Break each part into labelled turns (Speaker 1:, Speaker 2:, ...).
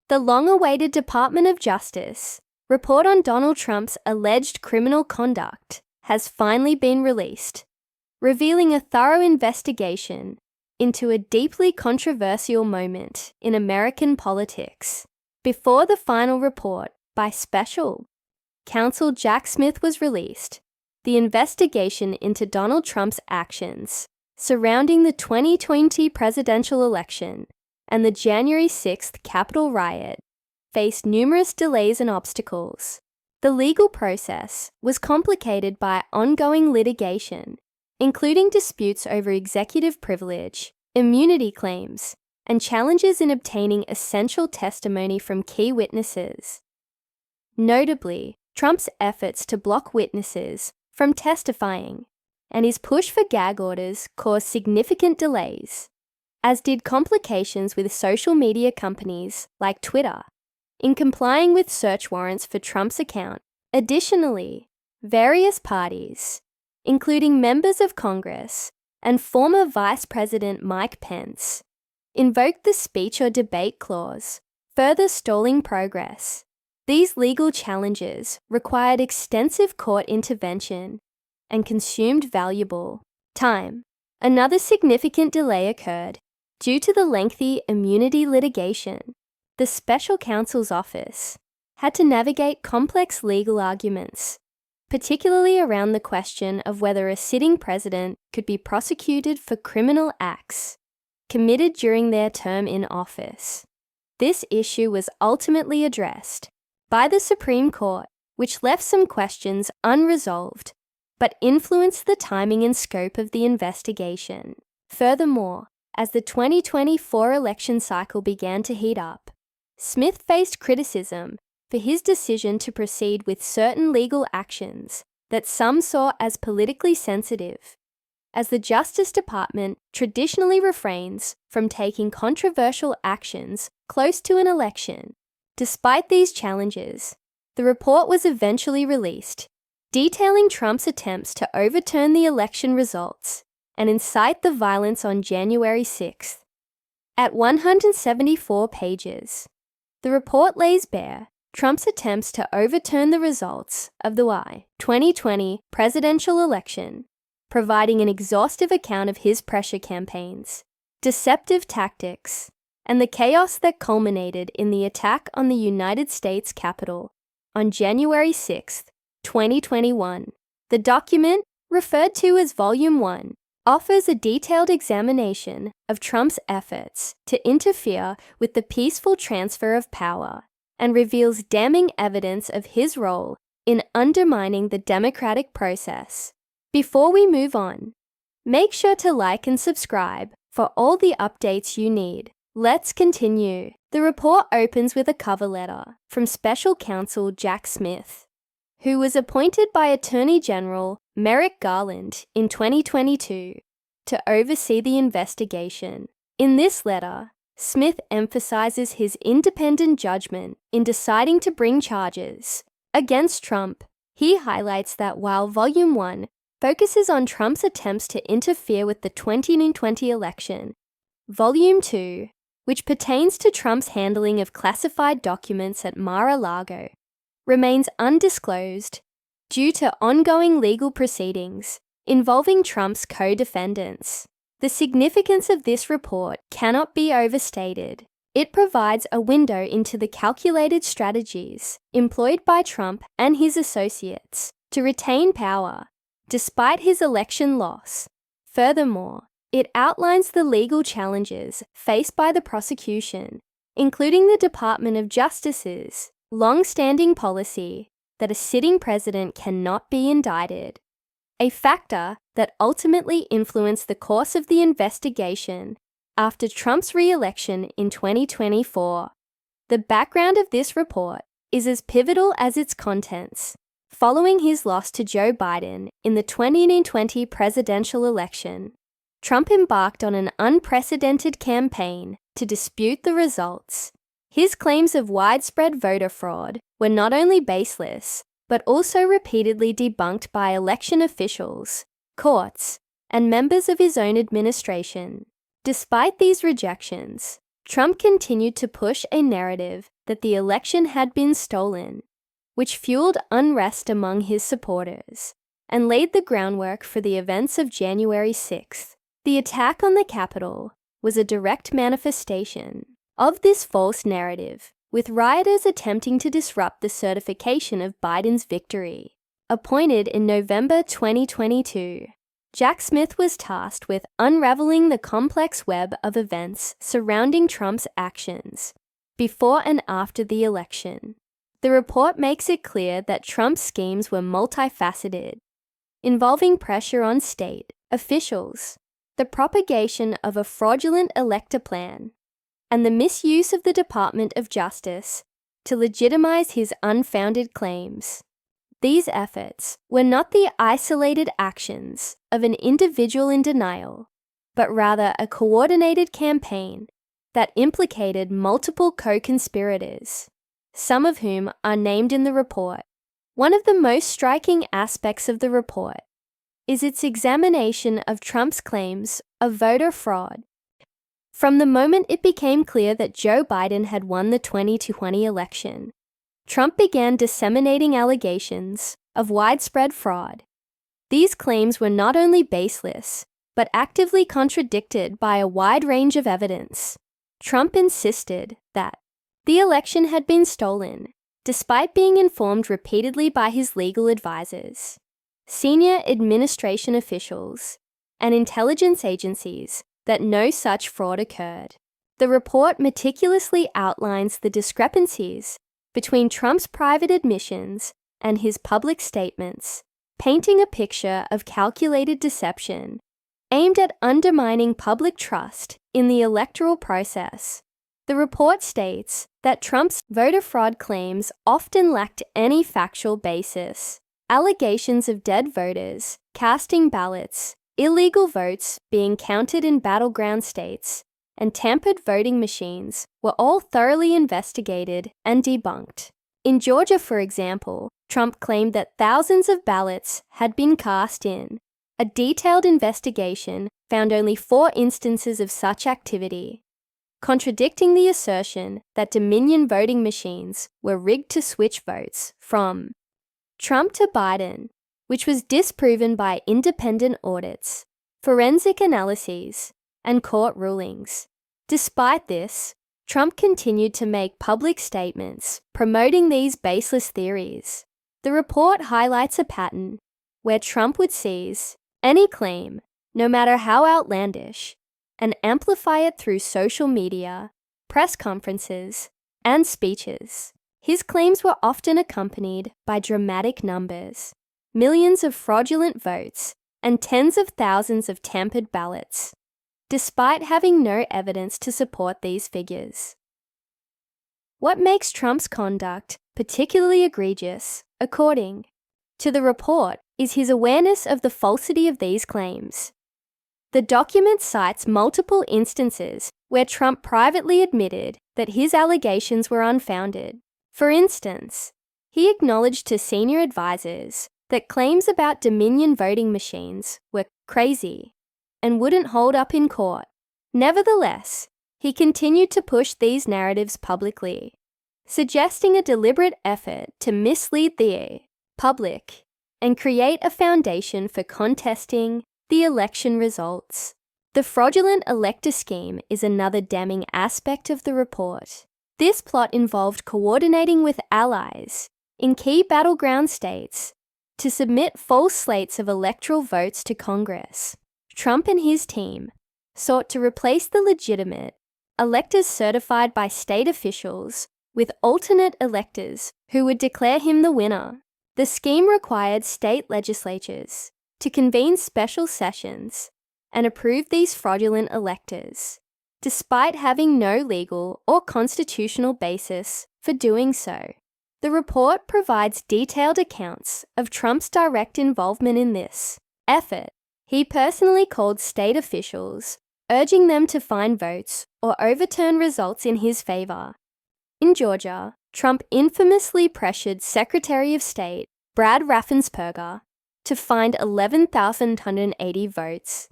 Speaker 1: The long-awaited Department of Justice report on Donald Trump's alleged criminal conduct has finally been released, revealing a thorough investigation into a deeply controversial moment in American politics. Before the final report by Special Counsel Jack Smith was released, the investigation into Donald Trump's actions surrounding the 2020 presidential election and the January 6th Capitol riot faced numerous delays and obstacles. The legal process was complicated by ongoing litigation, including disputes over executive privilege, immunity claims, and challenges in obtaining essential testimony from key witnesses. Notably, Trump's efforts to block witnesses from testifying and his push for gag orders caused significant delays, as did complications with social media companies like Twitter in complying with search warrants for Trump's account. Additionally, various parties, including members of Congress and former Vice President Mike Pence, invoked the speech or debate clause, further stalling progress. These legal challenges required extensive court intervention and consumed valuable time. Another significant delay occurred due to the lengthy immunity litigation. The special counsel's office had to navigate complex legal arguments, particularly around the question of whether a sitting president could be prosecuted for criminal acts committed during their term in office. This issue was ultimately addressed by the Supreme Court, which left some questions unresolved but influenced the timing and scope of the investigation. Furthermore, as the 2024 election cycle began to heat up, Smith faced criticism for his decision to proceed with certain legal actions that some saw as politically sensitive, as the Justice Department traditionally refrains from taking controversial actions close to an election. Despite these challenges, the report was eventually released, detailing Trump's attempts to overturn the election results and incite the violence on January 6th. At 174 pages, the report lays bare Trump's attempts to overturn the results of the 2020 presidential election, providing an exhaustive account of his pressure campaigns, deceptive tactics, and the chaos that culminated in the attack on the United States Capitol on January 6, 2021. The document, referred to as Volume 1, offers a detailed examination of Trump's efforts to interfere with the peaceful transfer of power and reveals damning evidence of his role in undermining the democratic process. Before we move on, make sure to like and subscribe for all the updates you need. Let's continue. The report opens with a cover letter from Special Counsel Jack Smith, who was appointed by Attorney General Merrick Garland in 2022 to oversee the investigation. In this letter, Smith emphasizes his independent judgment in deciding to bring charges against Trump. He highlights that while Volume 1 focuses on Trump's attempts to interfere with the 2020 election, Volume 2, which pertains to Trump's handling of classified documents at Mar-a-Lago, remains undisclosed due to ongoing legal proceedings involving Trump's co-defendants. The significance of this report cannot be overstated. It provides a window into the calculated strategies employed by Trump and his associates to retain power, despite his election loss. Furthermore, it outlines the legal challenges faced by the prosecution, including the Department of Justice's long-standing policy that a sitting president cannot be indicted, a factor that ultimately influenced the course of the investigation after Trump's re-election in 2024. The background of this report is as pivotal as its contents. Following his loss to Joe Biden in the 2020 presidential election, Trump embarked on an unprecedented campaign to dispute the results. His claims of widespread voter fraud were not only baseless, but also repeatedly debunked by election officials, courts, and members of his own administration. Despite these rejections, Trump continued to push a narrative that the election had been stolen, which fueled unrest among his supporters and laid the groundwork for the events of January 6th. The attack on the Capitol was a direct manifestation of this false narrative, with rioters attempting to disrupt the certification of Biden's victory. Appointed in November 2022, Jack Smith was tasked with unraveling the complex web of events surrounding Trump's actions before and after the election. The report makes it clear that Trump's schemes were multifaceted, involving pressure on state officials, the propagation of a fraudulent elector plan, and the misuse of the Department of Justice to legitimize his unfounded claims. These efforts were not the isolated actions of an individual in denial, but rather a coordinated campaign that implicated multiple co-conspirators, some of whom are named in the report. One of the most striking aspects of the report is its examination of Trump's claims of voter fraud. From the moment it became clear that Joe Biden had won the 2020 election, Trump began disseminating allegations of widespread fraud. These claims were not only baseless, but actively contradicted by a wide range of evidence. Trump insisted that the election had been stolen, despite being informed repeatedly by his legal advisors, senior administration officials, and intelligence agencies that no such fraud occurred. The report meticulously outlines the discrepancies between Trump's private admissions and his public statements, painting a picture of calculated deception aimed at undermining public trust in the electoral process. The report states that Trump's voter fraud claims often lacked any factual basis. Allegations of dead voters casting ballots, illegal votes being counted in battleground states, and tampered voting machines were all thoroughly investigated and debunked. In Georgia, for example, Trump claimed that thousands of ballots had been cast in. A detailed investigation found only 4 instances of such activity, contradicting the assertion that Dominion voting machines were rigged to switch votes from Trump to Biden, which was disproven by independent audits, forensic analyses, and court rulings. Despite this, Trump continued to make public statements promoting these baseless theories. The report highlights a pattern where Trump would seize any claim, no matter how outlandish, and amplify it through social media, press conferences, and speeches. His claims were often accompanied by dramatic numbers, millions of fraudulent votes, and tens of thousands of tampered ballots, despite having no evidence to support these figures. What makes Trump's conduct particularly egregious, according to the report, is his awareness of the falsity of these claims. The document cites multiple instances where Trump privately admitted that his allegations were unfounded. For instance, he acknowledged to senior advisors that claims about Dominion voting machines were crazy and wouldn't hold up in court. Nevertheless, he continued to push these narratives publicly, suggesting a deliberate effort to mislead the public and create a foundation for contesting the election results. The fraudulent elector scheme is another damning aspect of the report. This plot involved coordinating with allies in key battleground states to submit false slates of electoral votes to Congress. Trump and his team sought to replace the legitimate electors certified by state officials with alternate electors who would declare him the winner. The scheme required state legislatures to convene special sessions and approve these fraudulent electors, despite having no legal or constitutional basis for doing so. The report provides detailed accounts of Trump's direct involvement in this effort. He personally called state officials, urging them to find votes or overturn results in his favor. In Georgia, Trump infamously pressured Secretary of State Brad Raffensperger to find 11,180 votes,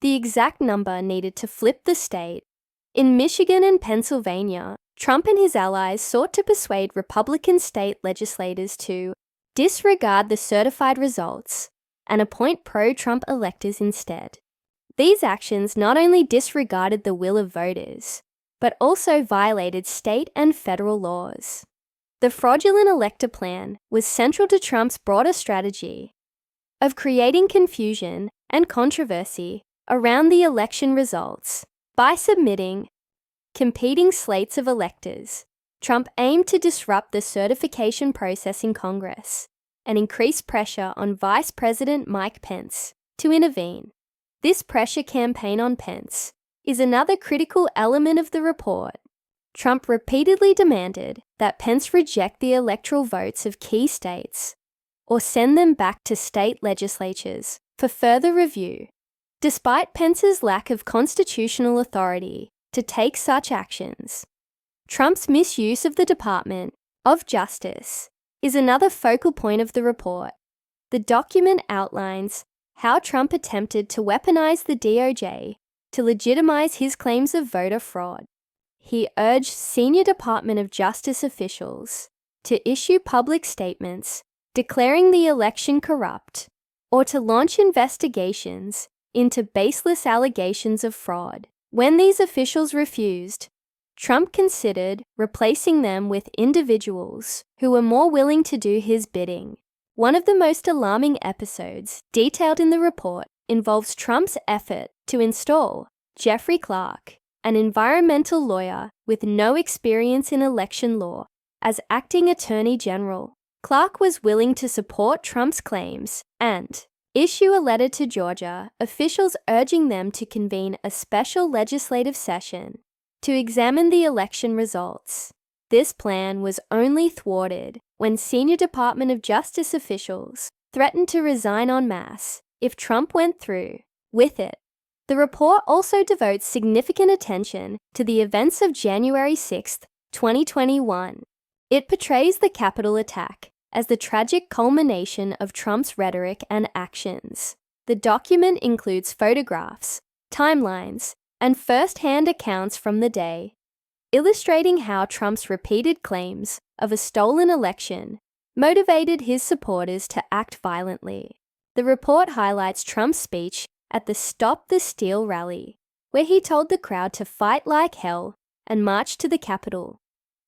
Speaker 1: the exact number needed to flip the state In Michigan and Pennsylvania, Trump and his allies sought to persuade Republican state legislators to disregard the certified results and appoint pro-Trump electors instead. These actions not only disregarded the will of voters, but also violated state and federal laws. The fraudulent elector plan was central to Trump's broader strategy of creating confusion and controversy around the election results. By submitting competing slates of electors, Trump aimed to disrupt the certification process in Congress and increase pressure on Vice President Mike Pence to intervene. This pressure campaign on Pence is another critical element of the report. Trump repeatedly demanded that Pence reject the electoral votes of key states or send them back to state legislatures for further review. Despite Pence's lack of constitutional authority to take such actions, Trump's misuse of the Department of Justice is another focal point of the report. The document outlines how Trump attempted to weaponize the DOJ to legitimize his claims of voter fraud. He urged senior Department of Justice officials to issue public statements declaring the election corrupt or to launch investigations into baseless allegations of fraud. When these officials refused, Trump considered replacing them with individuals who were more willing to do his bidding. One of the most alarming episodes detailed in the report involves Trump's effort to install Jeffrey Clark, an environmental lawyer with no experience in election law, as acting attorney general. Clark was willing to support Trump's claims and issue a letter to Georgia officials urging them to convene a special legislative session to examine the election results. This plan was only thwarted when senior Department of Justice officials threatened to resign en masse if Trump went through with it. The report also devotes significant attention to the events of January 6, 2021. It portrays the Capitol attack as the tragic culmination of Trump's rhetoric and actions. The document includes photographs, timelines, and first-hand accounts from the day, illustrating how Trump's repeated claims of a stolen election motivated his supporters to act violently. The report highlights Trump's speech at the Stop the Steal rally, where he told the crowd to fight like hell and march to the Capitol.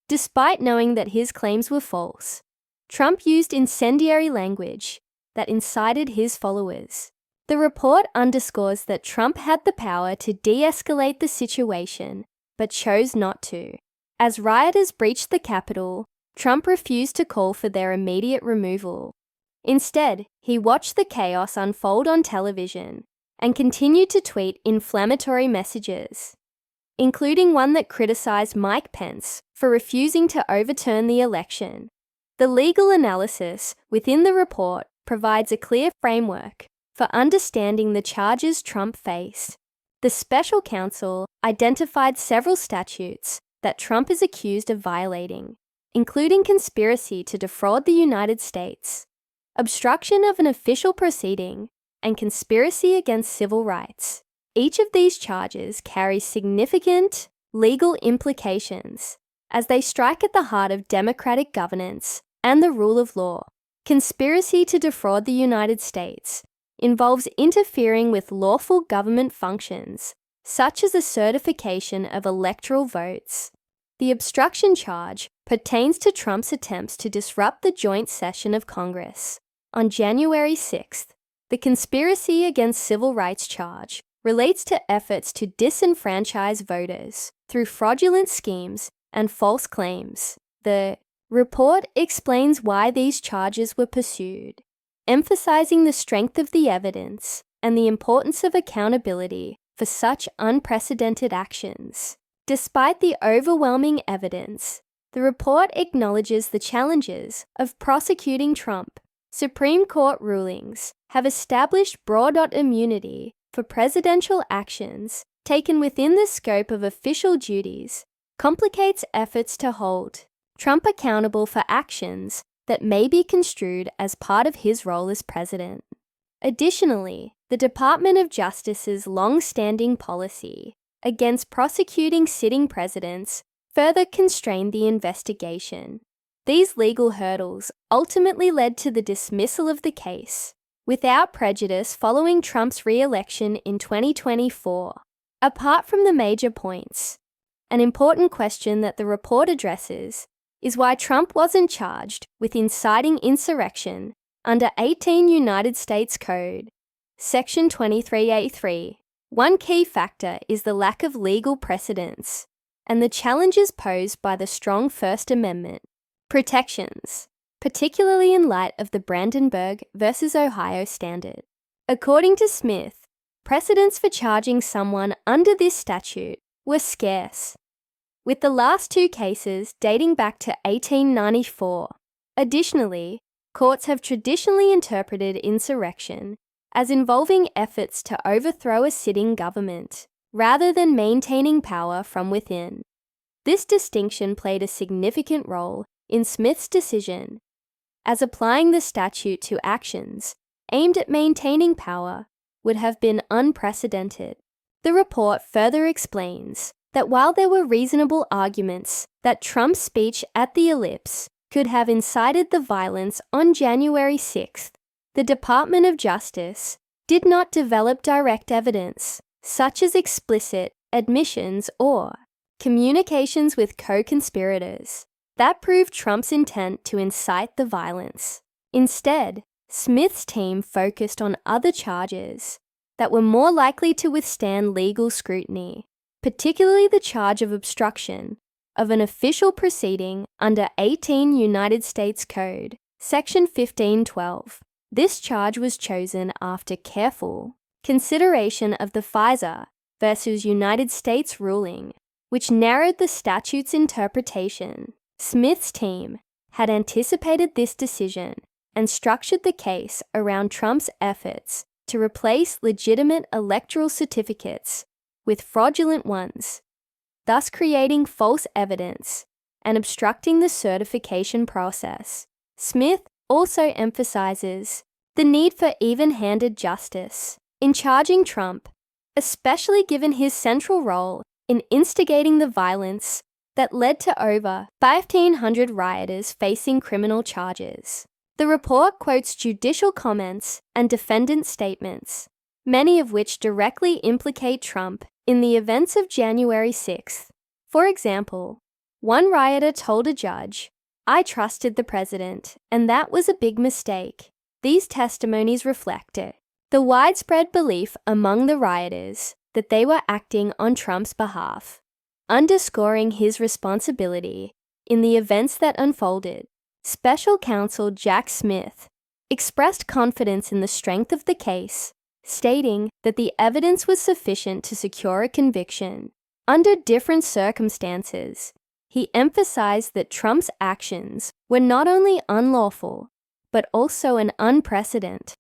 Speaker 1: Despite knowing that his claims were false, Trump used incendiary language that incited his followers. The report underscores that Trump had the power to de-escalate the situation, but chose not to. As rioters breached the Capitol, Trump refused to call for their immediate removal. Instead, he watched the chaos unfold on television and continued to tweet inflammatory messages, including one that criticized Mike Pence for refusing to overturn the election. The legal analysis within the report provides a clear framework for understanding the charges Trump faced. The special counsel identified several statutes that Trump is accused of violating, including conspiracy to defraud the United States, obstruction of an official proceeding, and conspiracy against civil rights. Each of these charges carries significant legal implications as they strike at the heart of democratic governance and the rule of law. Conspiracy to defraud the United States involves interfering with lawful government functions, such as the certification of electoral votes. The obstruction charge pertains to Trump's attempts to disrupt the joint session of Congress. On January 6th, the conspiracy against civil rights charge relates to efforts to disenfranchise voters through fraudulent schemes and false claims. The report explains why these charges were pursued, emphasizing the strength of the evidence and the importance of accountability for such unprecedented actions. Despite the overwhelming evidence, the report acknowledges the challenges of prosecuting Trump. Supreme Court rulings have established broad immunity for presidential actions taken within the scope of official duties, complicates efforts to hold Trump accountable for actions that may be construed as part of his role as president. Additionally, the Department of Justice's long-standing policy against prosecuting sitting presidents further constrained the investigation. These legal hurdles ultimately led to the dismissal of the case, without prejudice following Trump's re-election in 2024. Apart from the major points, an important question that the report addresses is why Trump wasn't charged with inciting insurrection under 18 United States Code, Section 23A3. One key factor is the lack of legal precedents and the challenges posed by the strong First Amendment protections, particularly in light of the Brandenburg versus Ohio standard. According to Smith, precedents for charging someone under this statute were scarce, with the last two cases dating back to 1894. Additionally, courts have traditionally interpreted insurrection as involving efforts to overthrow a sitting government, rather than maintaining power from within. This distinction played a significant role in Smith's decision, as applying the statute to actions aimed at maintaining power would have been unprecedented. The report further explains that while there were reasonable arguments that Trump's speech at the Ellipse could have incited the violence on January 6th, the Department of Justice did not develop direct evidence, such as explicit admissions or communications with co-conspirators, that proved Trump's intent to incite the violence. Instead, Smith's team focused on other charges that were more likely to withstand legal scrutiny, particularly the charge of obstruction of an official proceeding under 18 United States Code, Section 1512. This charge was chosen after careful consideration of the Pfizer versus United States ruling, which narrowed the statute's interpretation. Smith's team had anticipated this decision and structured the case around Trump's efforts to replace legitimate electoral certificates with fraudulent ones, thus creating false evidence and obstructing the certification process. Smith also emphasizes the need for even-handed justice in charging Trump, especially given his central role in instigating the violence that led to over 1,500 rioters facing criminal charges. The report quotes judicial comments and defendant statements, many of which directly implicate Trump in the events of January 6th. For example, one rioter told a judge, "I trusted the president, and that was a big mistake." These testimonies reflect it, the widespread belief among the rioters that they were acting on Trump's behalf, underscoring his responsibility in the events that unfolded. Special counsel Jack Smith expressed confidence in the strength of the case, stating that the evidence was sufficient to secure a conviction. Under different circumstances, he emphasized that Trump's actions were not only unlawful, but also an unprecedented